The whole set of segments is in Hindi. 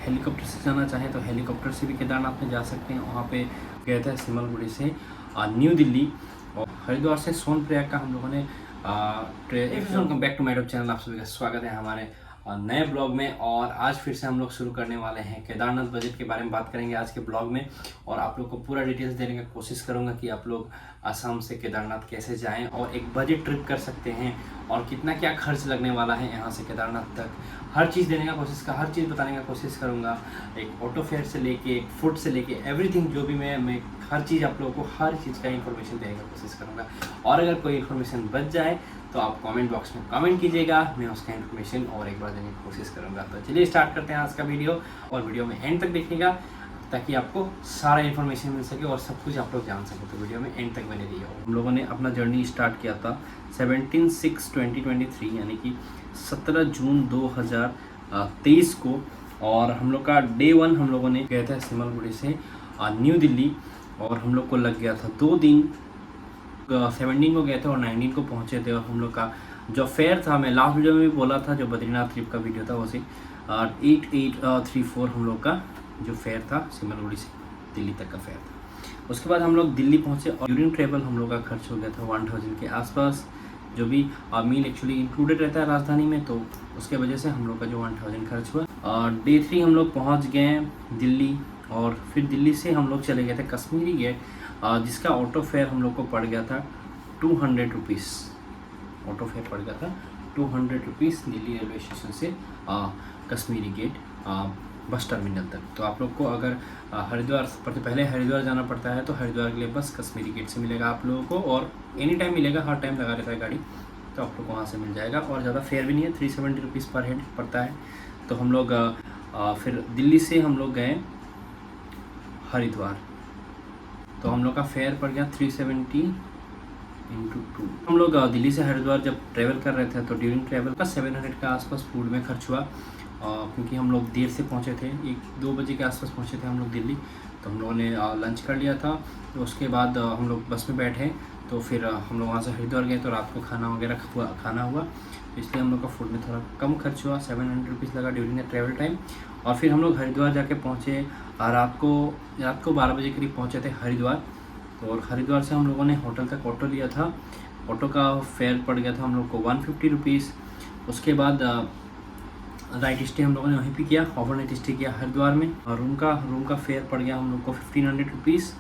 हेलीकॉप्टर से जाना चाहें तो हेलीकॉप्टर से भी केदारनाथ में जा सकते हैं। वहाँ पे गए थे सिमलगुड़ी से न्यू दिल्ली और हरिद्वार से सोनप्रयाग का हम लोगों ने welcome back to my YouTube channel. आप सभी का स्वागत है हमारे नए ब्लॉग में। और आज फिर से हम लोग शुरू करने वाले हैं केदारनाथ बजट के बारे में बात करेंगे आज के ब्लॉग में। और आप लोग को पूरा डिटेल्स देने की कोशिश करूंगा कि आप लोग असम से केदारनाथ कैसे जाएं और एक बजट ट्रिप कर सकते हैं और कितना क्या खर्च लगने वाला है यहाँ से केदारनाथ तक। हर चीज़ देने का हर चीज़ बताने का कोशिश करूँगा। एक ऑटो फेयर से लेके एक फूड से लेके एवरीथिंग जो भी मैं हर चीज़ आप लोगों को हर चीज़ का इन्फॉर्मेशन देने का कोशिश करूँगा। और अगर कोई इन्फॉर्मेशन बच जाए तो आप कमेंट बॉक्स में कमेंट कीजिएगा, मैं उसका इन्फॉर्मेशन और एक बार देने की कोशिश करूँगा। तो चलिए स्टार्ट करते हैं आज का वीडियो और वीडियो में एंड तक देखिएगा ताकि आपको सारा इन्फॉर्मेशन मिल सके और सब कुछ आप लोग जान सके। तो वीडियो में एंड तक बने रहिए। हम लोगों ने अपना जर्नी स्टार्ट किया था 17/6/2023 यानी कि 17 जून 2023 को। और हम लोग का डे 1 हम लोगों ने गए थे सिमलगुड़ी से न्यू दिल्ली और हम लोग को लग गया था 2 दिन। 17 को गए थे और 19 को पहुंचे थे। और हम लोग का जो फेयर था, मैं लास्ट वीडियो में भी बोला था, जो बद्रीनाथ ट्रिप का वीडियो था उसे 8834 हम लोग का जो फेयर था सिमलगुड़ी से दिल्ली तक का फेयर था। उसके बाद हम लोग दिल्ली पहुंचे और ड्यूरिंग ट्रेवल हम लोग का खर्च हो गया था 1000 के आसपास। जो भी मील एक्चुअली इंक्लूडेड रहता है राजधानी में, तो उसके वजह से हम लोग का जो 1000 खर्च हुआ। डे 3 हम लोग पहुँच गए दिल्ली और फिर दिल्ली से हम लोग चले गए थे कश्मीरी गेट, जिसका ऑटो फेयर हम लोग को पड़ गया था 200 रुपीज़। ऑटो फेयर पड़ गया था 200 रुपीज़ दिल्ली रेलवे स्टेशन से कश्मीरी गेट बस टर्मिनल तक। तो आप लोग को अगर हरिद्वार पहले हरिद्वार जाना पड़ता है तो हरिद्वार के लिए बस कश्मीरी गेट से मिलेगा आप लोगों को, और एनी टाइम मिलेगा, हर टाइम लगा रहता है गाड़ी, तो आप लोग को वहाँ से मिल जाएगा। और ज़्यादा फेयर भी नहीं है, 370 रुपीज़ पर हेड पड़ता है। तो हम लोग फिर दिल्ली से हम लोग गए हरिद्वार, तो हम लोग का फेयर पड़ गया 370 × 2। हम लोग दिल्ली से हरिद्वार जब ट्रैवल कर रहे थे तो ड्यूरिंग ट्रैवल का 700 का आसपास फूड में खर्च हुआ, क्योंकि हम लोग देर से पहुंचे थे, 1-2 बजे के आसपास पहुंचे थे हम लोग दिल्ली। तो हम लोगों ने लंच कर लिया था। तो उसके बाद हम लोग बस में बैठे, तो फिर हम लोग वहाँ से हरिद्वार गए तो रात को खाना वगैरह खाना हुआ, इसलिए हम लोग का फूड में थोड़ा कम खर्च हुआ, 700 रुपीज़ लगा ड्यूरिंग द ट्रैवल टाइम। और फिर हम लोग हरिद्वार जाके पहुँचे, रात को 12 बजे करीब पहुँचे थे हरिद्वार। तो और हरिद्वार से हम लोगों ने होटल तक ऑटो लिया था। ऑटो का फेयर पड़ गया था हम लोग को 150 रुपीज़। उसके बाद नाइट स्टे हम लोगों ने वहीं पे किया, ओवरनाइट स्टे किया हरिद्वार में। और रूम का फेयर पड़ गया हम लोग को 1500 रुपीज़।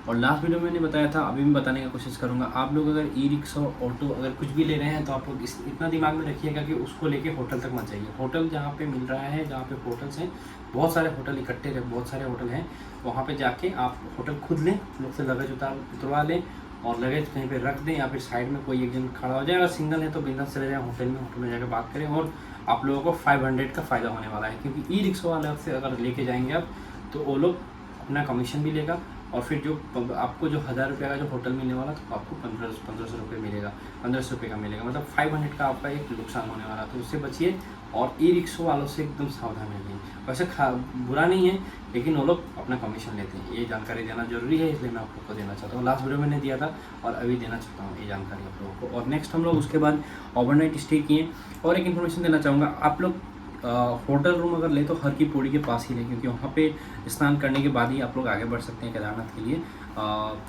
और लास्ट वीडियो में मैंने बताया था, अभी मैं बताने की कोशिश करूंगा। आप लोग अगर ई रिक्शा ऑटो अगर कुछ भी ले रहे हैं तो आप लोग इतना दिमाग में रखिएगा कि उसको लेके होटल तक मत जाइए। होटल जहाँ पे मिल रहा है, जहाँ पे होटल्स हैं, बहुत सारे होटल इकट्ठे हैं, बहुत सारे होटल हैं, वहाँ पे जाके आप होटल खुद लें, लोग से लगेज उतरवा लें और लगेज कहीं पे रख दें, या फिर साइड में कोई एक जन खड़ा हो जाए। अगर सिंगल है तो बिंदास चले जाएँ होटल में जाकर बात करें। और आप लोगों को 500 का फ़ायदा होने वाला है, क्योंकि ई रिक्शा वाले से अगर लेके जाएंगे आप तो वो लोग अपना कमीशन भी लेगा, और फिर जो आपको जो 1000 रुपये का जो होटल मिलने वाला तो आपको 1500 रुपये मिलेगा, 1500 रुपये का मिलेगा, मतलब 500 का आपका एक नुकसान होने वाला। तो उससे बचिए और ई रिक्शा वालों से एकदम सावधान रहिए। वैसे बुरा नहीं है, लेकिन वो लोग अपना कमीशन लेते हैं। ये जानकारी देना जरूरी है, इसलिए मैं आप लोग को देना चाहता हूँ। लास्ट वीडियो मैंने दिया था और अभी देना चाहता हूँ ये जानकारी आप लोगों को। और नेक्स्ट हम लोग उसके बाद ओवरनाइट स्टे किए। और एक इन्फॉर्मेशन देना चाहूँगा, आप लोग होटल रूम अगर ले तो हर की पौड़ी के पास ही लें, क्योंकि वहाँ पे स्नान करने के बाद ही आप लोग आगे बढ़ सकते हैं केदारनाथ के लिए।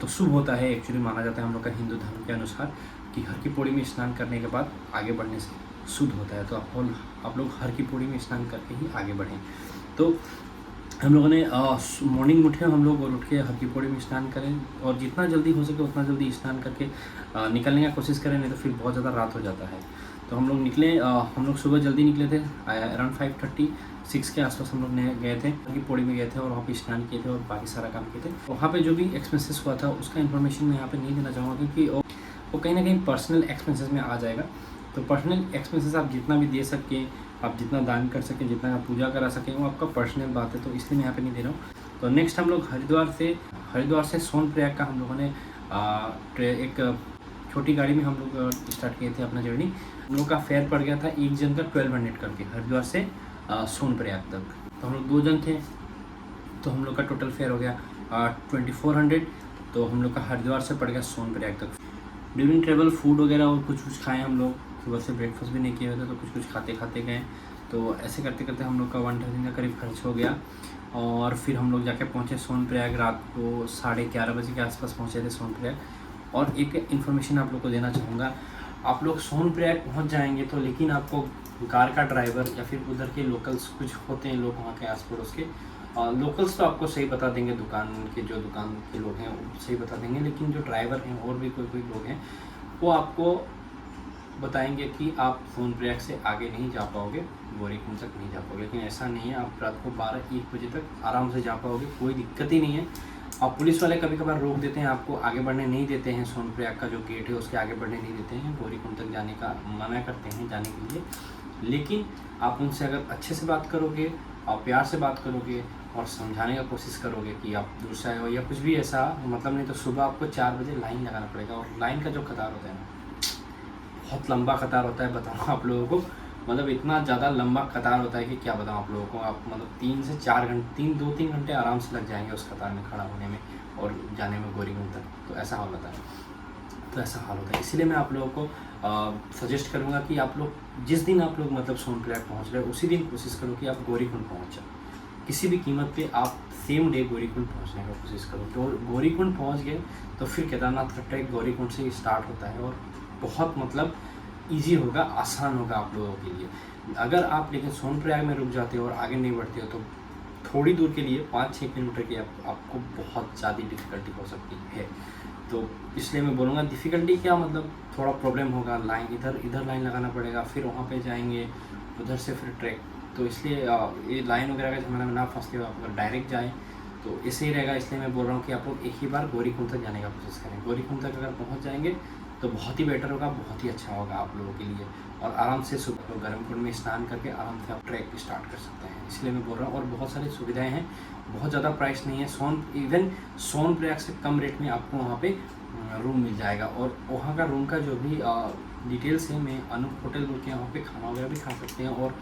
तो शुभ होता है, एक्चुअली माना जाता है हम लोग का हिंदू धर्म के अनुसार कि हर की पौड़ी में स्नान करने के बाद आगे बढ़ने से शुद्ध होता है। तो आप लोग हर की पौड़ी में स्नान करके ही आगे बढ़ें। तो हम लोगों ने मॉर्निंग उठे हम लोग और उठ के हर की पौड़ी में स्नान करें, और जितना जल्दी हो सके उतना जल्दी स्नान करके निकलने की कोशिश करें, नहीं तो फिर बहुत ज़्यादा रात हो जाता है। तो हम लोग निकले, हम लोग सुबह जल्दी निकले थे, अराउंड 5:36 के आसपास हम लोग गए थे, हर की पौड़ी में गए थे और वहाँ पे स्नान किए थे और बाकी सारा काम किए थे। वहाँ पे जो भी एक्सपेंसेस हुआ था उसका इन्फॉर्मेशन मैं यहाँ पे नहीं देना चाहूँगा, क्योंकि वो कहीं ना कहीं पर्सनल एक्सपेंसेस में आ जाएगा। तो पर्सनल एक्सपेंसेस आप जितना भी दे सकें, आप जितना दान कर सकें, जितना आप पूजा करा सकें, वो आपका पर्सनल बात है, तो इसलिए मैं यहाँ पे नहीं दे रहा हूँ। तो नेक्स्ट हम लोग हरिद्वार से सोनप्रयाग का हम लोगों ने एक छोटी गाड़ी में हम लोग स्टार्ट किए थे अपना जर्नी। हम लोग का फेयर पड़ गया था एक जन का 1200 करके हरिद्वार से सोनप्रयाग तक। तो हम लोग 2 जन थे, तो हम लोग का टोटल फेयर हो गया 2400। तो हम लोग का हरिद्वार से पड़ गया सोनप्रयाग तक। ड्यूरिंग ट्रेवल फूड वगैरह और कुछ खाएँ हम लोग, सुबह से ब्रेकफास्ट भी नहीं किए हुए थे, तो कुछ खाते गए। तो ऐसे करते करते हम लोग का 1000 का करीब खर्च हो गया। और फिर हम लोग जाके पहुँचे सोनप्रयाग, रात को 11:30 बजे के आसपास पहुँचे थे सोनप्रयाग। और एक इन्फॉर्मेशन आप लोग को देना चाहूँगा, आप लोग सोनप्रयाग पहुँच जाएंगे तो लेकिन आपको कार का ड्राइवर या फिर उधर के लोकल्स कुछ होते हैं लोग वहाँ के आस पड़ोस के, लोकल्स तो आपको सही बता देंगे, दुकान के लोग हैं वो सही बता देंगे, लेकिन जो ड्राइवर हैं और भी कोई लोग हैं वो आपको बताएंगे कि आप सोनप्रयाग से आगे नहीं जा पाओगे, गौरीकुंड तक नहीं जा पाओगे। लेकिन ऐसा नहीं है, आप रात को 12-1 बजे तक आराम से जा पाओगे, कोई दिक्कत ही नहीं है। और पुलिस वाले कभी कभार रोक देते हैं, आपको आगे बढ़ने नहीं देते हैं, सोनप्रयाग का जो गेट है उसके आगे बढ़ने नहीं देते हैं, गौरीकुंड तक जाने का मना करते हैं जाने के लिए। लेकिन आप उनसे अगर अच्छे से बात करोगे और प्यार से बात करोगे और समझाने का कोशिश करोगे कि आप दूर से आए हो या कुछ भी ऐसा मतलब, नहीं तो सुबह आपको 4 बजे लाइन लगाना पड़ेगा। और लाइन का जो कतार होता है ना, बहुत लंबा कतार होता है, बताऊँ आप लोगों को, मतलब इतना ज़्यादा लंबा कतार होता है कि क्या बताऊँ आप लोगों को। आप मतलब 3 से 4 घंटे 2-3 घंटे आराम से लग जाएंगे उस कतार में खड़ा होने में और जाने में गौरीकुंड तक। तो ऐसा हाल होता है, इसीलिए मैं आप लोगों को सजेस्ट करूँगा कि आप लोग जिस दिन आप लोग मतलब सोनप्रयाग पहुँच रहे हो उसी दिन कोशिश करो कि आप गौरीकुंड पहुँच जाओ, किसी भी कीमत पे आप सेम डे गौरीकुंड पहुँचने का कोशिश करो। तो गौरीकुंड पहुँच गए तो फिर केदारनाथ का ट्रैक गौरीकुंड से ही स्टार्ट होता है और बहुत मतलब ईजी होगा, आसान होगा आप लोगों के लिए। अगर आप लेकिन सोनप्रयाग में रुक जाते हो और आगे नहीं बढ़ते हो तो थोड़ी दूर के लिए 5-6 किलोमीटर की आपको बहुत ज़्यादा डिफ़िकल्टी हो सकती है। तो इसलिए मैं बोलूँगा डिफ़िकल्टी क्या मतलब, थोड़ा प्रॉब्लम होगा, लाइन इधर लाइन लगाना पड़ेगा, फिर वहाँ पे जाएंगे, उधर से फिर ट्रैक। तो इसलिए ये लाइन वगैरह का झमेला में ना फंसते हो, आप अगर डायरेक्ट जाएँ तो इससे ही रहेगा। इसलिए मैं बोल रहा हूँ कि आप लोग एक ही बार गौरीकुंड तक जाने का कोशिश करें। गौरीकुंड तक अगर पहुँच जाएंगे तो बहुत ही बेटर होगा, बहुत ही अच्छा होगा आप लोगों के लिए। और आराम से सुबह गर्म कुंड में स्नान करके आराम से आप ट्रैक स्टार्ट कर सकते हैं, इसलिए मैं बोल रहा हूँ। और बहुत सारी सुविधाएं हैं, बहुत ज़्यादा प्राइस नहीं है। इवन सोनप्रयाग से कम रेट में आपको वहाँ पे रूम मिल जाएगा। और वहाँ का रूम का जो भी डिटेल्स है, मैं अनूप होटल बोल के वहाँ पे खाना वगैरह भी खा सकते हैं और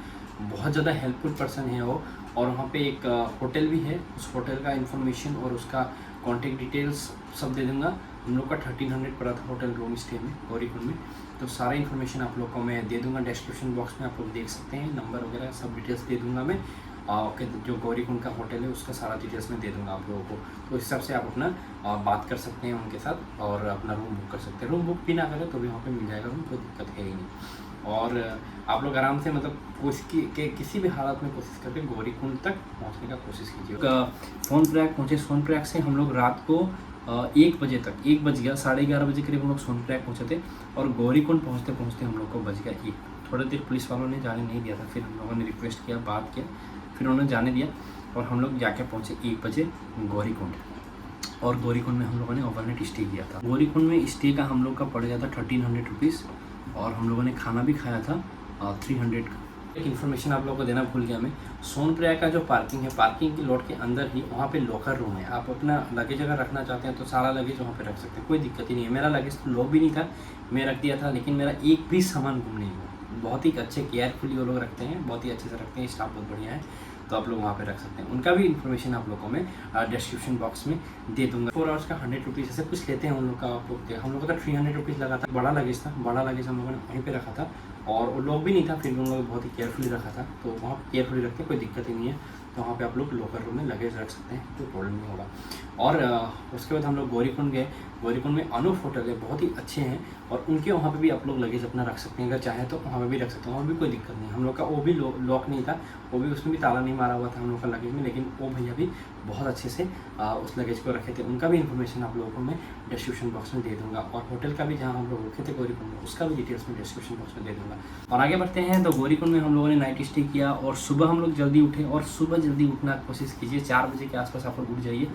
बहुत ज़्यादा हेल्पफुल पर्सन है वो। और वहाँ पे एक होटल भी है, उस होटल का इन्फॉर्मेशन और उसका कॉन्टेक्ट डिटेल्स सब दे दूँगा। हम लोग का 1300 पड़ा था होटल रूम स्टे में गौरीकुंड में। तो सारा इन्फॉर्मेशन आप लोग को मैं दे दूंगा डिस्क्रिप्शन बॉक्स में, आप लोग देख सकते हैं, नंबर वगैरह सब डिटेल्स दे दूंगा मैं। ओके, जो गौरीकुंड का होटल है उसका सारा डिटेल्स मैं दे दूंगा आप लोगों को। तो इस हिसाब से आप अपना बात कर सकते हैं उनके साथ और अपना रूम बुक कर सकते हैं। रूम बुक भी ना करें तो भी वहाँ पे मिल जाएगा रूम, कोई दिक्कत है ही नहीं। और आप लोग आराम से मतलब किसी भी हालत में कोशिश करके गौरीकुंड तक पहुँचने का कोशिश कीजिए। सोनप्रयाग पहुँचे, सोनप्रयाग से हम लोग रात को 1 बजे तक, 1 बज गया, 11:30 बजे करीब हम लोग सोनप्रयाग पहुँचे थे। और गौरीकुंड पहुँचते पहुँचते हम लोग को बज गया 1। थोड़ी देर पुलिस वालों ने जाने नहीं दिया था, फिर हम लोगों ने रिक्वेस्ट किया, बात किया, फिर उन्होंने जाने दिया और हम लोग जाके पहुँचे 1 बजे गौरीकुंड। और गौरीकुंड में हम लोगों ने ओवरनाइट स्टे किया था। गौरीकुंड में स्टे का हम लोग का पड़ गया था 1300 रुपीज़ और हम लोगों ने खाना भी खाया था 300 का। एक इन्फॉर्मेशन आप लोगों को देना भूल गया मैं, सोनप्रयाग का जो पार्किंग है, पार्किंग के लॉट के अंदर ही वहाँ पे लॉकर रूम है। आप अपना लगेज अगर रखना चाहते हैं तो सारा लगेज वहाँ पे रख सकते हैं, कोई दिक्कत ही नहीं है। मेरा लगेज तो लॉक भी नहीं था, मैं रख दिया था, लेकिन मेरा एक भी सामान गुम नहीं हुआ। बहुत ही अच्छे केयरफुली वो लोग रखते हैं, बहुत ही अच्छे से रखते हैं, स्टाफ बहुत बढ़िया है। तो आप लोग वहाँ पे रख सकते हैं। उनका भी इन्फॉर्मेशन आप लोग को मैं डिस्क्रिप्शन बॉक्स में दे दूँगा। 4 आवर्स का 100 रुपीज़ ऐसे कुछ लेते हैं उन लोग का। आप लोग हम लोगों का 300 रुपीज़ लगा था। बड़ा लगेज था, बड़ा लगेज हम लोगों ने वहीं पे रखा था और वो लोग भी नहीं था, फिर भी उन लोगों ने बहुत ही केयरफुली रखा था। तो वहाँ केयरफुली रखते हैं, कोई दिक्कत ही नहीं है। तो वहाँ पे आप लोग लॉकर रूम में लगेज रख सकते हैं, कोई प्रॉब्लम नहीं होगा। और उसके बाद हम लोग गौरीकुंड गए। गौरीकुंड में अनूप होटल है, बहुत ही अच्छे हैं और उनके वहाँ पे भी आप लोग लगेज अपना रख सकते हैं, अगर चाहे तो वहाँ पे भी रख सकते हैं, वहाँ भी कोई दिक्कत नहीं। हम लोग का वो भी लॉक नहीं था, वो भी उसमें भी ताला नहीं मारा हुआ था हम लोग का लगेज में, लेकिन वो भैया भी बहुत अच्छे से उस लगेज को रखे थे। उनका भी इन्फॉर्मेशन आप लोगों को मैं डिस्क्रिप्शन बॉक्स में दे दूँगा। और होटल का भी जहाँ हम लोग रुके थे गौरीकुंड में, उसका भी डिटेल्स में डिस्क्रिप्शन बॉक्स में दे दूँगा। और आगे बढ़ते हैं। तो गौरीकुंड में हम लोगों ने नाइट स्टे किया और सुबह हम लोग जल्दी उठे। और सुबह जल्दी उठना कोशिश कीजिए, 4 बजे के आसपास आप लोग उठ जाइए।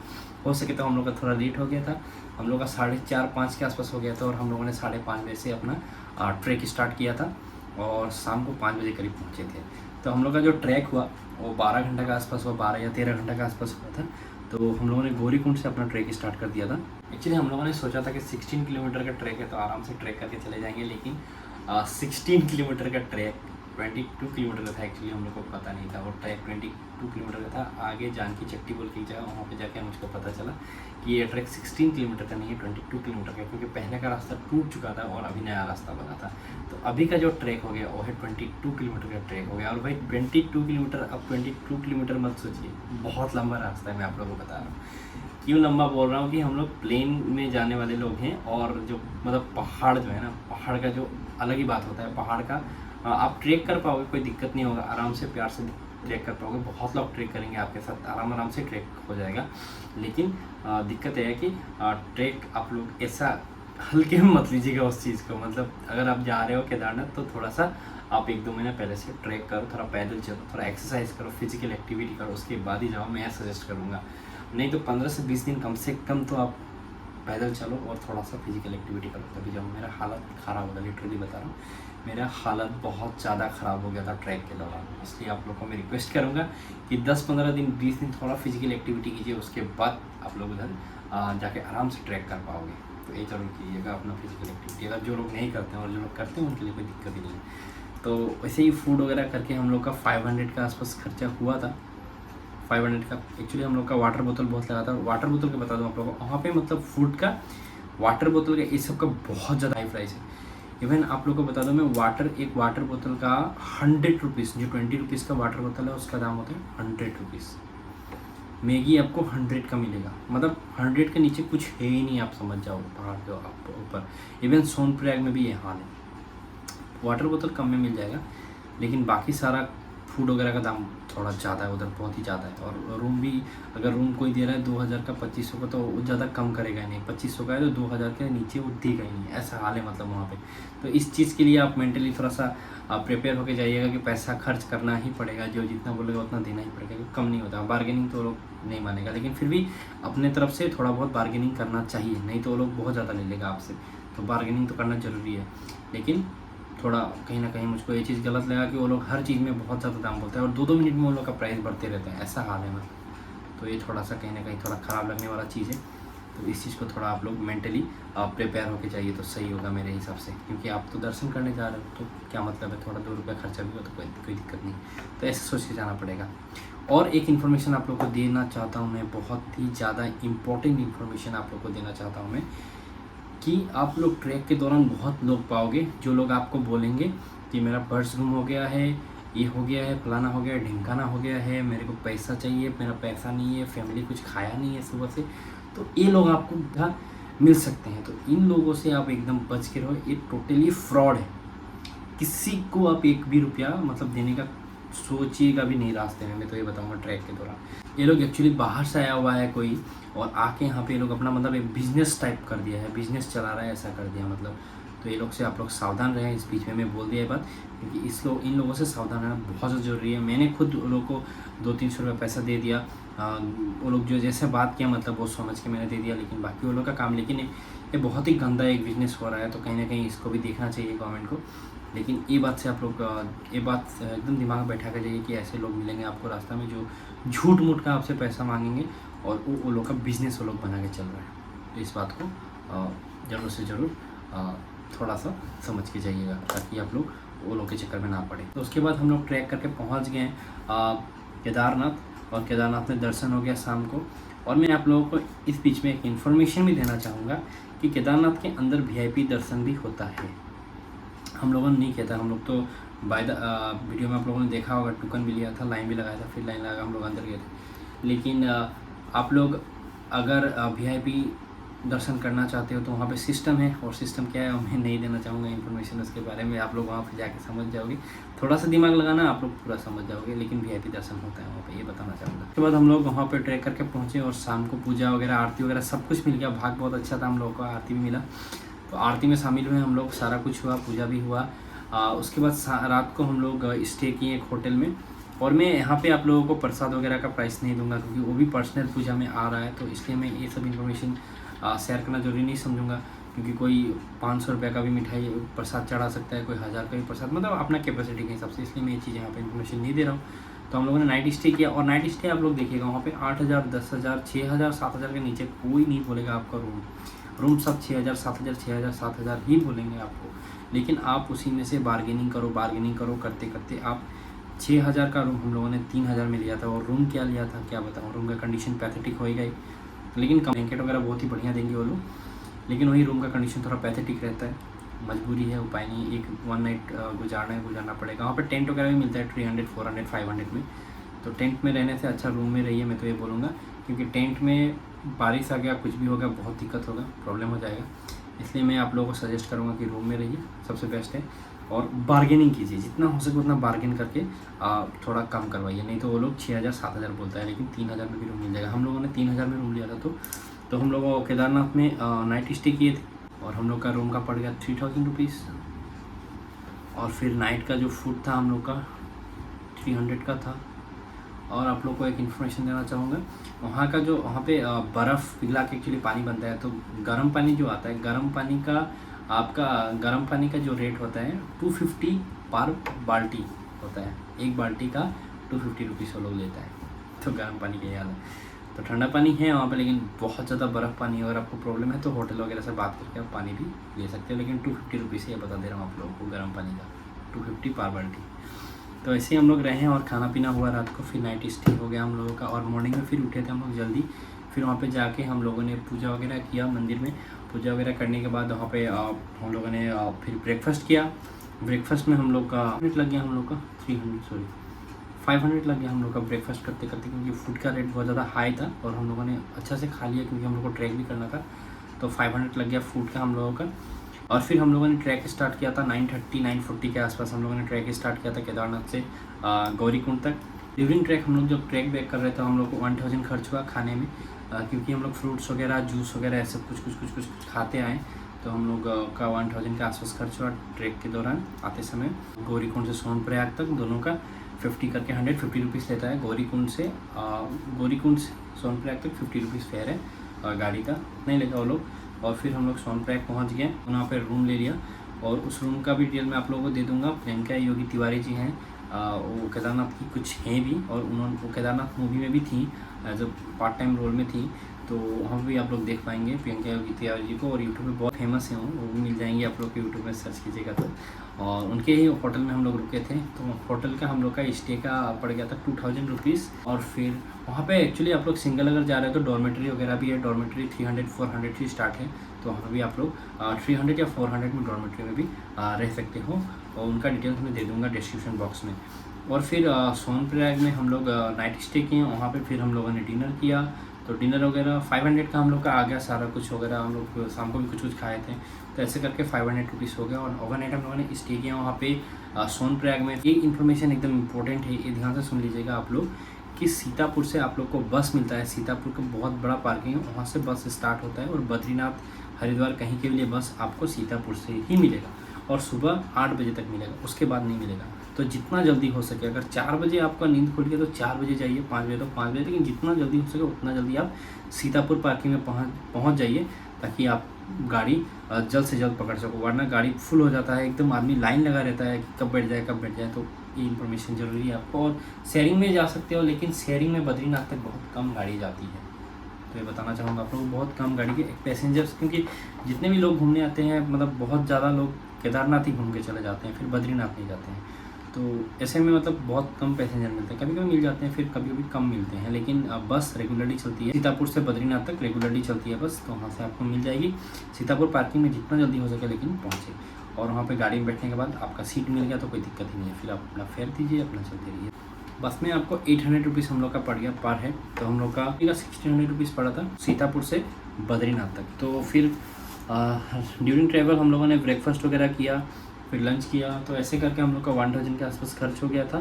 हो सके तो हम लोग का थोड़ा लेट हो गया था, हम लोग का 4:30-5 के आसपास हो गया था और हम लोगों ने 5:30 बजे से अपना ट्रैक स्टार्ट किया था और शाम को 5 बजे करीब पहुँचे थे। तो हम लोग का जो ट्रैक हुआ वो 12 घंटे का आसपास हुआ, 12 या 13 घंटे का आसपास हुआ था। तो हम लोगों ने गौरीकुंड से अपना ट्रैक स्टार्ट कर दिया था। एक्चुअली हम लोगों ने सोचा था कि 16 किलोमीटर का ट्रैक है तो आराम से ट्रैक करके चले जाएंगे, लेकिन 16 किलोमीटर का ट्रैक 22 किलोमीटर का था एक्चुअली, हम लोग को पता नहीं था। और ट्रैक 22 किलोमीटर का था। आगे जानकी चट्टी बोल की जगह, वहाँ पे जाके मुझको पता चला कि ये ट्रैक 16 किलोमीटर का नहीं है, 22 किलोमीटर का, क्योंकि पहले का रास्ता टूट चुका था और अभी नया रास्ता बना था। तो अभी का जो ट्रैक हो गया वो है 22 किलोमीटर का ट्रैक हो गया। और भाई 22 किलोमीटर, अब 22 किलोमीटर मत सोचिए, बहुत लंबा रास्ता है। मैं आप लोगों को बता रहा हूँ क्यों लंबा बोल रहा हूँ कि हम लोग प्लेन में जाने वाले लोग हैं, और जो मतलब पहाड़ जो है ना, पहाड़ का जो अलग ही बात होता है। पहाड़ का आप ट्रैक कर पाओगे, कोई दिक्कत नहीं होगा, आराम से प्यार से ट्रैक कर पाओगे। बहुत लोग ट्रैक करेंगे आपके साथ, आराम से ट्रैक हो जाएगा। लेकिन दिक्कत यह है कि ट्रैक आप लोग ऐसा हल्के में मत लीजिएगा उस चीज़ को। मतलब अगर आप जा रहे हो केदारनाथ तो थोड़ा सा आप 1-2 महीने पहले से ट्रैक करो, थोड़ा पैदल चलो, थोड़ा एक्सरसाइज करो, फिजिकल एक्टिविटी करो, उसके बाद ही जाओ, मैं सजेस्ट करूँगा। नहीं तो 15 से 20 दिन कम से कम तो आप पैदल चलो और थोड़ा सा फिजिकल एक्टिविटी करो, तभी जाओ। मेरा हालत ख़राब होगा, लिटरली बता रहा हूँ, मेरा हालत बहुत ज़्यादा ख़राब हो गया था ट्रैक के दौरान। इसलिए आप लोगों को मैं रिक्वेस्ट करूँगा कि 10-15 दिन 20 दिन थोड़ा फिजिकल एक्टिविटी कीजिए, उसके बाद आप लोग उधर जाके आराम से ट्रैक कर पाओगे। तो ये ज़रूर कीजिएगा अपना फिजिकल एक्टिविटी। अगर जो लोग नहीं करते हैं और जो लोग करते हैं उनके लिए कोई दिक्कत ही नहीं है। तो वैसे ही फूड वगैरह करके हम लोग का 500 का आसपास खर्चा हुआ था। 500 का एक्चुअली हम लोग का वाटर बोतल बहुत लगा था। वाटर बोतल का बता दूँ आप लोगों को, वहाँ पे मतलब फूड का, वाटर बोतल का, इस सब का बहुत ज़्यादा हाई प्राइस है। इवन आप लोग को बता दूँ मैं, एक वाटर बोतल का 100 रुपीज़, जो 20 रुपीज़ का वाटर बोतल है उसका दाम होता है 100 रुपीज़। मैगी आपको 100 का मिलेगा, मतलब 100 के नीचे कुछ है ही नहीं, आप समझ जाओ पहाड़ के ऊपर। इवन सोनप्रयाग में भी ये हाल है, वाटर बोतल कम में मिल जाएगा, लेकिन बाकी सारा फूड वगैरह का दाम थोड़ा ज़्यादा है उधर, बहुत ही ज़्यादा है। और रूम भी, अगर रूम कोई दे रहा है 2000 का 2500 का, तो वो ज़्यादा कम करेगा ही नहीं। 2500 का है तो 2000 के नीचे वो देगा ही नहीं, ऐसा हाल है मतलब वहाँ पे। तो इस चीज़ के लिए आप मेंटली थोड़ा सा प्रिपेयर होकर जाइएगा कि पैसा खर्च करना ही पड़ेगा, जो जितना बोलेगा उतना देना ही पड़ेगा, कम नहीं होता। बार्गेनिंग तो लोग नहीं मानेगा, लेकिन फिर भी अपने तरफ से थोड़ा बहुत बार्गेनिंग करना चाहिए, नहीं तो वो लोग बहुत ज़्यादा ले लेगा आपसे। तो बार्गेनिंग तो करना ज़रूरी है, लेकिन थोड़ा कहीं ना कहीं मुझको ये चीज़ गलत लगा कि वो लोग हर चीज़ में बहुत ज़्यादा दाम बोलते हैं और 2-2 मिनट में वो लोग का प्राइस बढ़ते रहता है, ऐसा हाल है मतलब। तो ये थोड़ा सा कहीं ना कहीं थोड़ा ख़राब लगने वाला चीज़ है। तो इस चीज़ को थोड़ा आप लोग मेंटली प्रिपेयर होकर चाहिए तो सही होगा मेरे हिसाब से, क्योंकि आप तो दर्शन करने जा रहे हो तो क्या मतलब है, थोड़ा 2 रुपये खर्चा भी हो तो कोई दिक्कत नहीं। तो ऐसे सोच के जाना पड़ेगा। और एक इन्फॉर्मेशन आप लोग को देना चाहता हूँ मैं, बहुत ही ज़्यादा इम्पोर्टेंट इन्फॉर्मेशन आप लोग को देना चाहता हूँ मैं, कि आप लोग ट्रैक के दौरान बहुत लोग पाओगे जो लोग आपको बोलेंगे कि मेरा पर्स गुम हो गया है, ये हो गया है, फलाना हो गया है, ढिमकाना हो गया है, मेरे को पैसा चाहिए, मेरा पैसा नहीं है, फैमिली कुछ खाया नहीं है सुबह से। तो ये लोग आपको यहाँ मिल सकते हैं, तो इन लोगों से आप एकदम बच के रहो। ये टोटली फ्रॉड है, किसी को आप एक भी रुपया मतलब देने का सोचिएगा भी नहीं रास्ते में। मैं तो ये बताऊँगा ट्रैक के दौरान। ये लोग एक्चुअली बाहर से आया हुआ है कोई, और आके यहाँ पे ये लोग अपना मतलब एक बिज़नेस टाइप कर दिया है, बिज़नेस चला रहा है, ऐसा कर दिया मतलब। तो ये लोग से आप लोग सावधान रहें। इस बीच में मैं बोल दिया ये बात, क्योंकि इन लोगों से सावधान रहना बहुत ज़्यादा ज़रूरी है। मैंने खुद उन लोगों को 200-300 रुपये पैसा दे दिया। वो लोग जो जैसे बात किया मतलब वो समझ के मैंने दे दिया, लेकिन बाकी वो लोग का काम, लेकिन ये बहुत ही गंदा एक बिज़नेस हो रहा है। तो कहीं ना कहीं इसको भी देखना चाहिए गवर्नमेंट को। लेकिन ये बात से आप लोग ये बात एकदम दिमाग में बैठा कर जाइए कि ऐसे लोग मिलेंगे आपको रास्ता में जो झूठ मूठ का आपसे पैसा मांगेंगे, और वो लोग का बिज़नेस वो लोग बना के चल रहा है। तो इस बात को ज़रूर से ज़रूर थोड़ा सा समझ के जाइएगा, ताकि आप लोग वो लोग के चक्कर में ना पड़े। तो उसके बाद हम लोग ट्रैक करके पहुंच गए केदारनाथ, और केदारनाथ में दर्शन हो गया शाम को। और मैं आप लोगों को इस बीच में एक इन्फॉर्मेशन भी देना चाहूँगा कि केदारनाथ के अंदर VIP दर्शन भी होता है। हम लोगों ने नहीं किया था, हम लोग तो बाय द वीडियो में आप लोगों ने देखा होगा, टोकन भी लिया था, लाइन भी लगाया था, फिर लाइन लगा हम लोग अंदर गए थे। लेकिन आप लोग अगर VIP दर्शन करना चाहते हो तो वहाँ पे सिस्टम है, और सिस्टम क्या है मैं नहीं देना चाहूँगा इन्फॉर्मेशन उसके बारे में। आप लोग वहाँ पे जाके समझ जाओगे, थोड़ा सा दिमाग लगाना, आप लोग पूरा समझ जाओगे। लेकिन VIP दर्शन होता है वहाँ पे, ये बताना चाहूँगा। उसके बाद हम लोग वहाँ पे ट्रैक करके पहुँचे, और शाम को पूजा वगैरह, आरती वगैरह सब कुछ मिल गया। भाग बहुत अच्छा था हम लोग को, आरती भी मिला। तो आरती में शामिल हुए हम लोग, सारा कुछ हुआ, पूजा भी हुआ। उसके बाद रात को हम लोग स्टे किए एक होटल में। और मैं यहाँ पे आप लोगों को प्रसाद वगैरह का प्राइस नहीं दूंगा, क्योंकि वो भी पर्सनल पूजा में आ रहा है, तो इसलिए मैं ये सब इन्फॉर्मेशन शेयर करना जरूरी नहीं समझूंगा। क्योंकि कोई 500 रुपये का भी मिठाई प्रसाद चढ़ा सकता है, कोई 1000 का भी प्रसाद, मतलब अपना कैपेसिटी के हिसाब से, इसलिए मैं ये चीज़ यहाँ पे इन्फॉर्मेशन नहीं दे रहा हूँ। तो हम लोगों ने नाइट स्टे किया, और नाइट स्टे आप लोग देखिएगा वहाँ पे 8000, 10000, 6000, 7000 के नीचे कोई नहीं बोलेगा आपका रूम सब 6000, 7000, 6000, 7000 ही बोलेंगे आपको। लेकिन आप उसी में से बार्गेनिंग करो करते करते आप 6,000 का रूम हम लोगों ने 3,000 में लिया था। और रूम क्या लिया था क्या बताऊँ, रूम का कंडीशन पैथेटिक हो ही गई, लेकिन ब्लैंकेट वगैरह बहुत ही बढ़िया देंगे वो लोग, लेकिन वही रूम का कंडीशन थोड़ा पैथेटिक रहता है। मजबूरी है, उपाय नहीं, एक 1 नाइट गुजारना पड़ेगा। वहाँ पर टेंट वगैरह भी मिलता है 300, 400, 500 में। तो टेंट में रहने से अच्छा रूम में रहिए, मैं तो ये बोलूँगा, क्योंकि टेंट में बारिश आ गया, कुछ भी होगा, बहुत दिक्कत होगा, प्रॉब्लम हो जाएगा। इसलिए मैं आप लोगों को सजेस्ट करूँगा कि रूम में रहिए, सबसे बेस्ट है। और बार्गेनिंग कीजिए, जितना हो सके उतना बार्गेन करके थोड़ा कम करवाइए, नहीं तो वो लोग 6,000 7,000 बोलता है, लेकिन 3,000 में भी रूम मिल जाएगा। हम लोगों ने 3,000 में रूम लिया था। तो हम लोग केदारनाथ में नाइट स्टे किए थे, और हम लोग का रूम का पड़ गया 3,000 रुपीज़। और फिर नाइट का जो फूड था हम लोग का 300 का था। और आप लोग को एक इन्फॉर्मेशन देना चाहूँगा, वहाँ पे बर्फ़ पिघला के एक्चुअली पानी बनता है। तो गर्म पानी जो आता है, गर्म पानी का जो रेट होता है 250 पर बाल्टी होता है। एक बाल्टी का 250 रुपीज़ वो लोग लेता है। तो गर्म पानी का याद है। तो ठंडा पानी है वहाँ पे, लेकिन बहुत ज़्यादा बर्फ़ पानी है। अगर आपको प्रॉब्लम है तो होटल वगैरह से बात करके आप पानी भी ले सकते हो, लेकिन 250 रुपीज़ ये बता दे रहा हूँ आप लोगों को, गर्म पानी का 250 पर बाल्टी। तो ऐसे ही हम लोग रहे और खाना पीना हुआ रात को, फिर नाइट स्टे हो गया हम लोगों का। और मॉर्निंग में फिर उठे थे हम लोग जल्दी। फिर वहाँ पे जाके हम लोगों ने पूजा वगैरह किया मंदिर में। पूजा वगैरह करने के बाद वहाँ पे हम लोगों ने फिर ब्रेकफास्ट किया। ब्रेकफास्ट में हम लोग का लग गया, हम लोग का 500 लग गया हम लोग का ब्रेकफास्ट करते करते, क्योंकि फूड का रेट बहुत ज़्यादा हाई था और हम लोगों ने अच्छा से खा लिया, क्योंकि हम लोग को ट्रैक भी करना था। तो 500 लग गया फूड का हम लोगों का। और फिर हम लोगों ने ट्रैक स्टार्ट किया था 9:30 9:40 के आसपास हम लोगों ने ट्रैक स्टार्ट किया था केदारनाथ से गौरीकुंड तक। ड्यूरिंग ट्रैक हम लोग जब ट्रैक बैक कर रहे थे, हम लोग को 1000 खर्च हुआ खाने में, क्योंकि हम लोग फ्रूट्स वगैरह, जूस वगैरह ऐसे कुछ खाते आए। तो हम लोग का 1000 के आसपास खर्च हुआ ट्रैक के दौरान आते समय। गौरीकुंड से सोनप्रयाग तक दोनों का 50 करके 150 रुपीज़ लेता है। गौरीकुंड से सोनप्रयाग तक 50 रुपीज़ फेयर है गाड़ी का, नहीं लेगा वो लोग। और फिर हम लोग सोनप्रयाग पहुंच गए, वहाँ पर रूम ले लिया। और उस रूम का भी डिटेल मैं आप लोगों को दे दूँगा। प्रियंका योगी तिवारी जी हैं, वो केदारनाथ की कुछ हैं भी, और वो केदारनाथ मूवी में भी थी, as a part time role में थी। तो वहाँ भी आप लोग देख पाएंगे प्रियंका योगी तिवारी जी को। और यूट्यूब पे बहुत फेमस हैं वो भी मिल जाएंगे आप लोग को, यूट्यूब में सर्च कीजिएगा तो। और उनके ही होटल में हम लोग रुके थे। तो होटल का हम लोग का स्टे का पड़ गया था 2000 रुपीज़। और फिर वहाँ पे एक्चुअली आप लोग सिंगल अगर जा रहे हो तो डॉर्मेटरी वगैरह भी है। डॉर्मेटरी 300 400 से स्टार्ट है। तो वहाँ भी आप लोग 300 या 400 में डॉर्मेटरी में भी रह सकते हो। और उनका डिटेल्स मैं दे दूँगा डिस्क्रिप्शन बॉक्स में। और फिर सोनप्रयाग में हम लोग नाइट स्टे किए। वहाँ पे फिर हम लोगों ने डिनर किया। तो डिनर वगैरह 500 का हम लोग का आ गया सारा कुछ वगैरह। हम लोग शाम को भी कुछ खाए थे, तो ऐसे करके 500 रुपीज़ हो गया। और ओवरनाइट हम लोगों ने स्टे किया वहाँ पे सोनप्रयाग में। ये इन्फॉर्मेशन एकदम इम्पोर्टेंट है, ये ध्यान से सुन लीजिएगा आप लोग, कि सीतापुर से आप लोग को बस मिलता है। सीतापुर का बहुत बड़ा पार्किंग है, वहाँ से बस स्टार्ट होता है। और बद्रीनाथ, हरिद्वार कहीं के लिए बस आपको सीतापुर से ही मिलेगा। और सुबह 8 बजे तक मिलेगा, उसके बाद नहीं मिलेगा। तो जितना जल्दी हो सके, अगर 4 बजे आपका नींद खुल गया तो 4 बजे जाइए, 5 बजे तो 5 बजे, लेकिन जितना जल्दी हो सके उतना जल्दी आप सीतापुर पार्किंग में पहुंच जाइए, ताकि आप गाड़ी जल्द से जल्द पकड़ सको। वरना गाड़ी फुल हो जाता है एकदम, आदमी लाइन लगा रहता है कि कब बैठ जाए। तो ये इन्फॉर्मेशन ज़रूरी है आपको। और शेयरिंग में जा सकते हो, लेकिन शेयरिंग में बद्रीनाथ तक बहुत कम गाड़ी जाती है। तो ये बताना चाहूँगा आप लोगों को, बहुत कम गाड़ी के पैसेंजर्स, क्योंकि जितने भी लोग घूमने आते हैं, मतलब बहुत ज़्यादा लोग केदारनाथ ही घूम के चले जाते हैं, फिर बद्रीनाथ नहीं जाते हैं। तो ऐसे में मतलब बहुत कम पैसेंजर मिलते हैं, कभी कभी मिल जाते हैं, फिर कभी कभी कम मिलते हैं। लेकिन बस रेगुलरली चलती है, सीतापुर से बद्रीनाथ तक रेगुलरली चलती है बस। तो वहाँ से आपको मिल जाएगी। सीतापुर पार्किंग में जितना जल्दी हो सके लेकिन पहुँचे। और वहाँ पे गाड़ी में बैठने के बाद आपका सीट मिल गया तो कोई दिक्कत ही नहीं है, फिर आप अपना फेयर दीजिए, अपना चलते रहिए। बस में आपको 800 रुपीज़ हम लोग का पड़ गया पर है। तो हम लोग का 1600 रुपीज़ पड़ा था सीतापुर से बद्रीनाथ तक। तो फिर ड्यूरिंग ट्रैवल हम लोगों ने ब्रेकफास्ट वगैरह किया, फिर लंच किया। तो ऐसे करके हम लोग का 1000 के आसपास खर्च हो गया था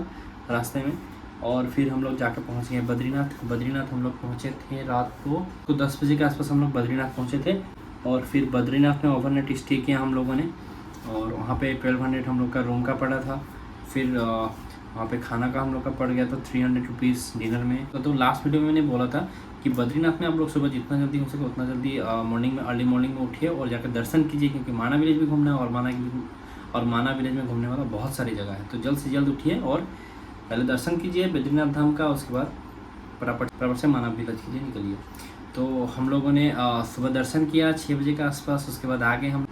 रास्ते में। और फिर हम लोग जाकर पहुंच गए बद्रीनाथ हम लोग पहुंचे थे रात को 10 बजे के आसपास हम लोग बद्रीनाथ पहुंचे थे। और फिर बद्रीनाथ में ओवरनाइट स्टे किया हम लोगों ने। और वहाँ पे 1200 हम लोग का रूम का पड़ा था। फिर वहाँ पे खाना का हम लोग का पड़ गया था 300 रुपीज़ डिनर में। तो लास्ट वीडियो में मैंने बोला था कि बद्रीनाथ में आप लोग सुबह जितना जल्दी हो सके उतना जल्दी अर्ली मॉर्निंग में उठिए और जाकर दर्शन कीजिए, क्योंकि माना विलेज भी घूमना है। और माना विलेज में घूमने वाला बहुत सारी जगह है। तो जल्द से जल्द उठिए और पहले दर्शन कीजिए बद्रीनाथ धाम का, उसके बाद फटाफट से माना विलेज कीजिए, निकलिए। तो हम लोगों ने सुबह दर्शन किया 6 बजे के आसपास। उसके बाद आगे हम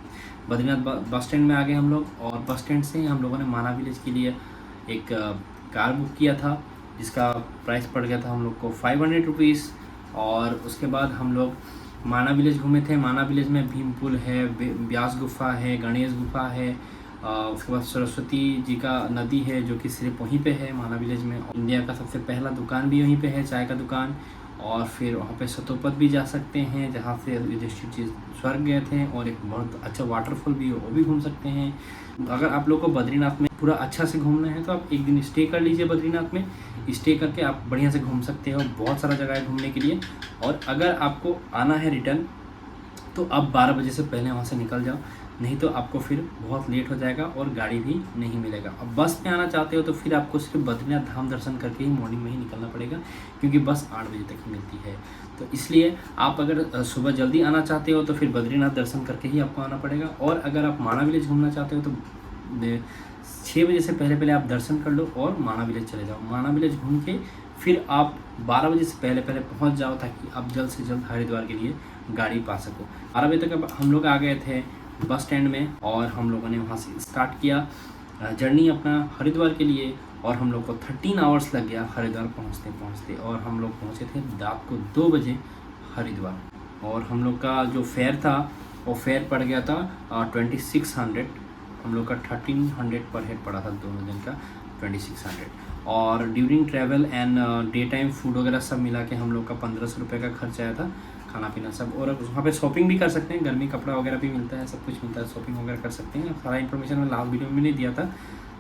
बद्रीनाथ बस स्टैंड में आ गए हम लोग, और बस स्टैंड से हम लोगों ने माना विलेज के लिए एक कार बुक किया था, जिसका प्राइस पड़ गया था हम लोग को 500 रुपीज़। और उसके बाद हम लोग माना विलेज घूमे थे। माना विलेज में भीम पुल है, व्यास गुफा है, गणेश गुफा है, उसके बाद सरस्वती जी का नदी है जो कि सिर्फ वहीं पे है माना विलेज में। इंडिया का सबसे पहला दुकान भी वहीं पे है, चाय का दुकान। और फिर वहाँ पे सतोपत भी जा सकते हैं जहाँ से युधिष्ठिर जी स्वर्ग गए थे, और एक बहुत अच्छा वाटरफॉल भी है, वो भी घूम सकते हैं। अगर आप लोग को बद्रीनाथ में पूरा अच्छा से घूमना है तो आप एक दिन स्टे कर लीजिए बद्रीनाथ में। स्टे करके आप बढ़िया से घूम सकते हो, बहुत सारा जगह है घूमने के लिए। और अगर आपको आना है रिटर्न तो आप 12 बजे से पहले वहाँ से निकल जाओ, नहीं तो आपको फिर बहुत लेट हो जाएगा और गाड़ी भी नहीं मिलेगा। अब बस में आना चाहते हो तो फिर आपको सिर्फ बद्रीनाथ धाम दर्शन करके ही मॉर्निंग में ही निकलना पड़ेगा, क्योंकि बस 8 बजे तक ही मिलती है। तो इसलिए आप अगर सुबह जल्दी आना चाहते हो तो फिर बद्रीनाथ दर्शन करके ही आपको आना पड़ेगा। और अगर आप माना विलेज घूमना चाहते हो तो 6 बजे से पहले पहले आप दर्शन कर लो और माना विलेज चले जाओ। माना विलेज घूम के फिर आप 12 बजे से पहले पहले पहुंच जाओ, ताकि आप जल्द से जल्द हरिद्वार के लिए गाड़ी पा सको। 12 बजे तक अब हम लोग आ गए थे बस स्टैंड में, और हम लोगों ने वहाँ से स्टार्ट किया जर्नी अपना हरिद्वार के लिए। और हम लोग को 13 आवर्स लग गया हरिद्वार पहुँचते पहुँचते, और हम लोग पहुँचे थे रात को 2 बजे हरिद्वार। और हम लोग का जो फेयर था वो फेयर पड़ गया था 2600। हम लोग का 1300 पर हेड पड़ा था दोनों दिन का, 2600। और during travel and day time food वगैरह सब मिला के हम लोग का 1500 रुपये का खर्च आया था, खाना पीना सब। और वहाँ पे शॉपिंग भी कर सकते हैं, गर्मी कपड़ा वगैरह भी मिलता है, सब कुछ मिलता है, शॉपिंग वगैरह कर सकते हैं। सारा इन्फॉर्मेशन मैं लास्ट वीडियो में नहीं दिया था,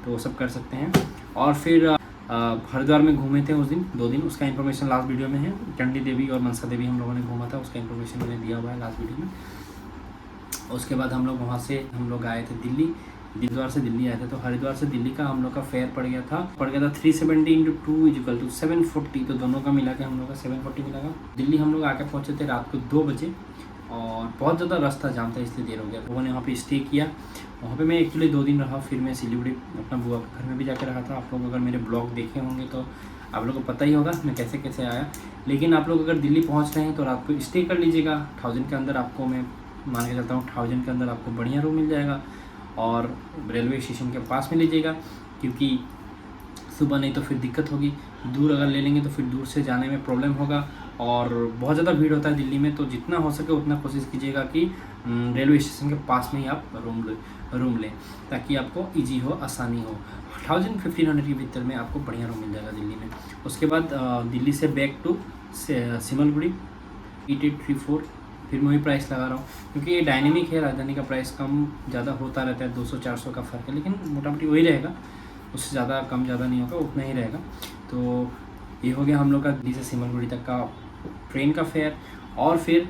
तो वो सब कर सकते हैं। और फिर हरिद्वार में घूमे थे उस दिन 2 दिन, उसका इन्फॉर्मेशन लास्ट वीडियो में है। चंडी देवी और मनसा देवी हम लोगों ने घूमा था, उसका इन्फॉर्मेशन मैंने दिया हुआ है लास्ट वीडियो में। उसके बाद हम लोग वहाँ से हम लोग आए थे दिल्ली, हरिद्वार से दिल्ली आए थे। तो हरिद्वार से दिल्ली का हम लोग का फेयर पड़ गया था 370 × 2 = 740। तो दोनों का मिला के हम लोग का 740 मिला। दिल्ली हम लोग आके पहुँचे थे रात को 2 बजे, और बहुत ज़्यादा रास्ता जाम था इसलिए देर हो गया। लोगों ने वहाँ पे स्टे किया। वहाँ पे मैं एक्चुअली 2 दिन रहा, फिर मैं सिलीगुड़ी अपना बुआ के घर में भी जाकर रहा था। आप लोग अगर मेरे ब्लॉग देखे होंगे तो आप लोगों को पता ही होगा मैं कैसे कैसे आया। लेकिन आप लोग अगर दिल्ली पहुँच रहे हैं तो रात को स्टे कर लीजिएगा। 1000 के अंदर आपको, मैं मान के चलता हूँ 1000 के अंदर आपको बढ़िया रूम मिल जाएगा। और रेलवे स्टेशन के पास में लीजिएगा, क्योंकि सुबह नहीं तो फिर दिक्कत होगी। दूर अगर ले लेंगे तो फिर दूर से जाने में प्रॉब्लम होगा, और बहुत ज़्यादा भीड़ होता है दिल्ली में। तो जितना हो सके उतना कोशिश कीजिएगा कि रेलवे स्टेशन के पास में ही आप रूम लें, ताकि आपको इजी हो, आसानी हो। 1000-1500 के भीतर में आपको बढ़िया रूम मिल जाएगा दिल्ली में। उसके बाद दिल्ली से बैक टू सिमलगुड़ी 8834। फिर मैं वही प्राइस लगा रहा हूँ, क्योंकि ये डायनेमिक है, राजधानी का प्राइस कम ज़्यादा होता रहता है, 200-400 का फ़र्क है, लेकिन मोटा मोटी वही रहेगा, उससे ज़्यादा कम ज़्यादा नहीं होगा, उतना ही रहेगा। तो ये हो गया हम लोग का दिल्ली से सिमलगुड़ी तक का ट्रेन का फेयर। और फिर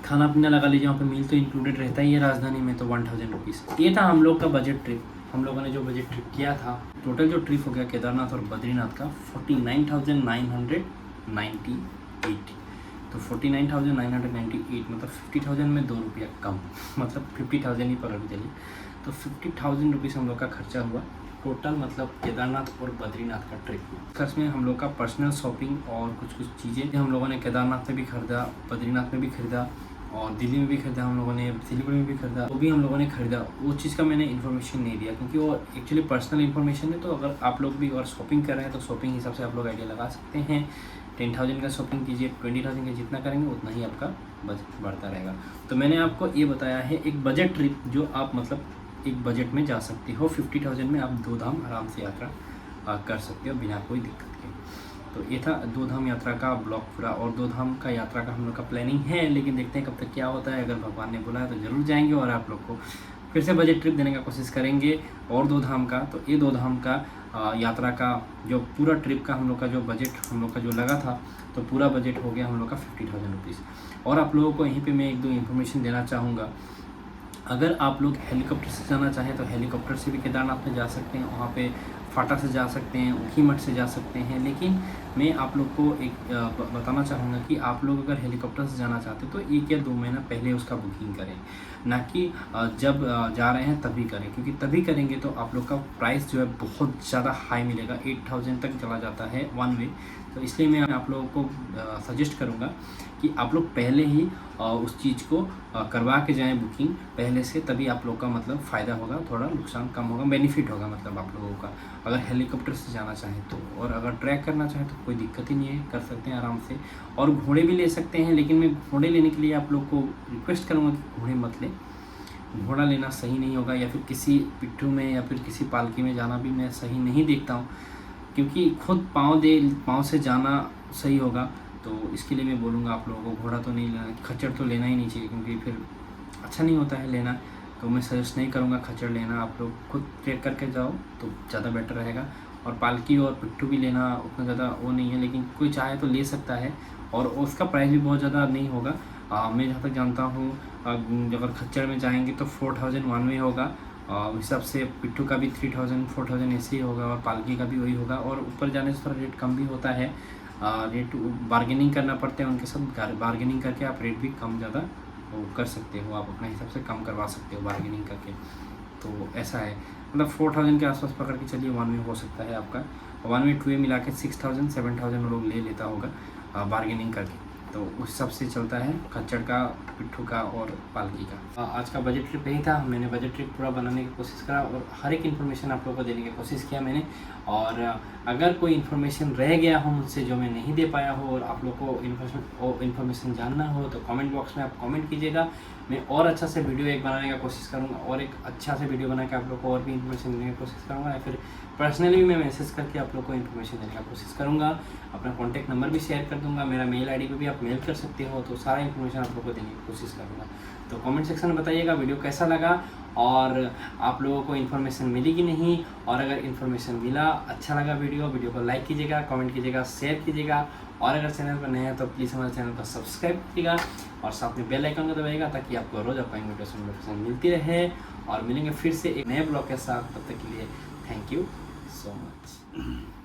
खाना पीना लगा लीजिए, वहाँ पे मील तो इंक्लूडेड रहता ही है राजधानी में, तो 1000 रुपीज़। ये था हम लोग का बजट ट्रिप। हम लोगों ने जो बजट ट्रिप किया था, टोटल जो ट्रिप हो गया केदारनाथ और बद्रीनाथ का 49,998। तो 49,998 मतलब 50,000 में 2 रुपया कम, मतलब 50,000 ही पकड़ के चलिए। तो 50,000 रुपीज़ हम लोग का खर्चा हुआ टोटल, मतलब केदारनाथ और बद्रीनाथ का ट्रिप में। खर्च में हम लोग का पर्सनल शॉपिंग और कुछ चीज़ें हम लोगों ने केदारनाथ में भी खरीदा, बद्रीनाथ में भी खरीदा, और दिल्ली में भी खरीदा, हम लोगों ने सिलीगुड़ी में भी खरीदा, वो भी हम लोगों ने खरीदा। वो चीज़ का मैंने इन्फॉर्मेशन नहीं दिया, क्योंकि वो एक्चुअली पर्सनल इन्फॉर्मेशन है। तो अगर आप लोग भी अगर शॉपिंग कर रहे हैं तो शॉपिंग हिसाब से आप लोग आइडिया लगा सकते हैं। 10,000 का शॉपिंग कीजिए, 20,000 का जितना करेंगे उतना ही आपका बजट बढ़ता रहेगा। तो मैंने आपको ये बताया है एक बजट ट्रिप, जो आप मतलब एक बजट में जा सकते हो। 50,000 में आप 2 धाम आराम से यात्रा कर सकते हो बिना कोई दिक्कत के। तो ये था 2 धाम यात्रा का ब्लॉग पूरा। और 2 धाम का यात्रा का हम लोग का प्लानिंग है, लेकिन देखते हैं कब तक क्या होता है। अगर भगवान ने बोला है तो ज़रूर जाएंगे, और आप लोग को फिर से बजट ट्रिप देने का कोशिश करेंगे। और 2 धाम का, तो ये 2 धाम का यात्रा का जो पूरा ट्रिप का हम लोग का जो बजट हम लोग का जो लगा था, तो पूरा बजट हो गया हम लोग का 50,000 रुपीज़। और आप लोगों को यहीं पे मैं 1-2 इन्फॉर्मेशन देना चाहूँगा। अगर आप लोग हेलीकॉप्टर से जाना चाहें तो हेलीकॉप्टर से भी केदारनाथ में जा सकते हैं, वहाँ पे फाटा से जा सकते हैं, ऊखीमठ से जा सकते हैं। लेकिन मैं आप लोग को एक बताना चाहूँगा कि आप लोग अगर हेलीकॉप्टर से जाना चाहते हैं तो 1 या 2 महीना पहले उसका बुकिंग करें, ना कि जब जा रहे हैं तभी करें, क्योंकि तभी करेंगे तो आप लोग का प्राइस जो है बहुत ज़्यादा हाई मिलेगा। 8,000 तक चला जाता है 1 वे, तो इसलिए मैं आप लोगों को सजेस्ट करूँगा कि आप लोग पहले ही उस चीज़ को करवा के जाएं बुकिंग पहले से, तभी आप लोग का मतलब फ़ायदा होगा, थोड़ा नुकसान कम होगा, बेनिफिट होगा मतलब आप लोगों का। अगर हेलीकॉप्टर से जाना चाहें तो, और अगर ट्रैक करना चाहें तो कोई दिक्कत ही नहीं है, कर सकते हैं आराम से। और घोड़े भी ले सकते हैं, लेकिन मैं घोड़े लेने के लिए आप लोग को रिक्वेस्ट करूँगा कि घोड़े मत लें, घोड़ा लेना सही नहीं होगा, या फिर किसी पिट्ठू में या फिर किसी पालकी में जाना भी मैं सही नहीं देखता हूँ, क्योंकि खुद पाँव से जाना सही होगा। तो इसके लिए मैं बोलूँगा आप लोगों को घोड़ा तो नहीं लेना, खच्चर तो लेना ही नहीं चाहिए, क्योंकि फिर अच्छा नहीं होता है लेना। तो मैं सजेस्ट नहीं करूँगा खच्चर लेना, आप लोग खुद ट्रेक करके जाओ तो ज़्यादा बेटर रहेगा। और पालकी और पिट्ठू भी लेना उतना ज़्यादा वो नहीं है, लेकिन कोई चाहे तो ले सकता है, और उसका प्राइस भी बहुत ज़्यादा नहीं होगा। मैं जहाँ तक जानता हूँ अगर खच्चर में जाएंगे तो 4000 वन वे होगा, हिसाब से पिट्ठू का भी 3000 4000 ऐसे ही होगा, और पालकी का भी वही होगा। और ऊपर जाने से थोड़ा रेट कम भी होता है, रेट बार्गेनिंग करना पड़ते हैं उनके साथ, बार्गेनिंग करके आप रेट भी कम ज़्यादा वो कर सकते हो, आप अपने हिसाब से कम करवा सकते हो बार्गेनिंग करके। तो ऐसा है, मतलब 4000 के आसपास पकड़ के चलिए वन वे हो सकता है आपका, वन वे टू वे मिला के 6000 7000 लोग ले लेता होगा बार्गेनिंग करके। तो उस हिसाब से चलता है खच्चर का, पिट्ठू का और पालकी का। आज का बजट ट्रिप यही था, मैंने बजट ट्रिप पूरा बनाने की कोशिश करा और हर एक इन्फॉर्मेशन आप लोगों को देने की कोशिश किया मैंने। और अगर कोई इन्फॉर्मेशन रह गया हो मुझसे जो मैं नहीं दे पाया हो, और आप लोग को इन्फॉर्मेशन जानना हो, तो कमेंट बॉक्स में आप कमेंट कीजिएगा। मैं और अच्छा से वीडियो एक बनाने का कोशिश करूँगा, और एक अच्छा से वीडियो बना के आप लोग को और भी इन्फॉर्मेशन देने की कोशिश करूँगा, या फिर पर्सनली भी मैं मैसेज करके आप लोग को इन्फॉर्मेशन देने का कोशिश करूँगा। अपना कॉन्टैक्ट नंबर भी शेयर कर दूँगा, मेरा मेल आईडी पे भी आप मेल कर सकते हो, तो सारा इन्फॉर्मेशन आप लोग को देने की कोशिश करूँगा। तो कमेंट सेक्शन में बताइएगा वीडियो कैसा लगा, और आप लोगों को इन्फॉर्मेशन मिली कि नहीं, और अगर इन्फॉर्मेशन मिला, अच्छा लगा वीडियो को लाइक कीजिएगा, कमेंट कीजिएगा, शेयर कीजिएगा, और अगर चैनल पर नए हैं तो प्लीज़ हमारे चैनल को सब्सक्राइब कीजिएगा, और साथ में बेल आइकन को दबाइएगा, ताकि आपको रोज़ अपनी नोटिफिकेशन मिलती रहे। और मिलेंगे फिर से एक नए ब्लॉग के साथ, तब तक के लिए थैंक यू सो मच।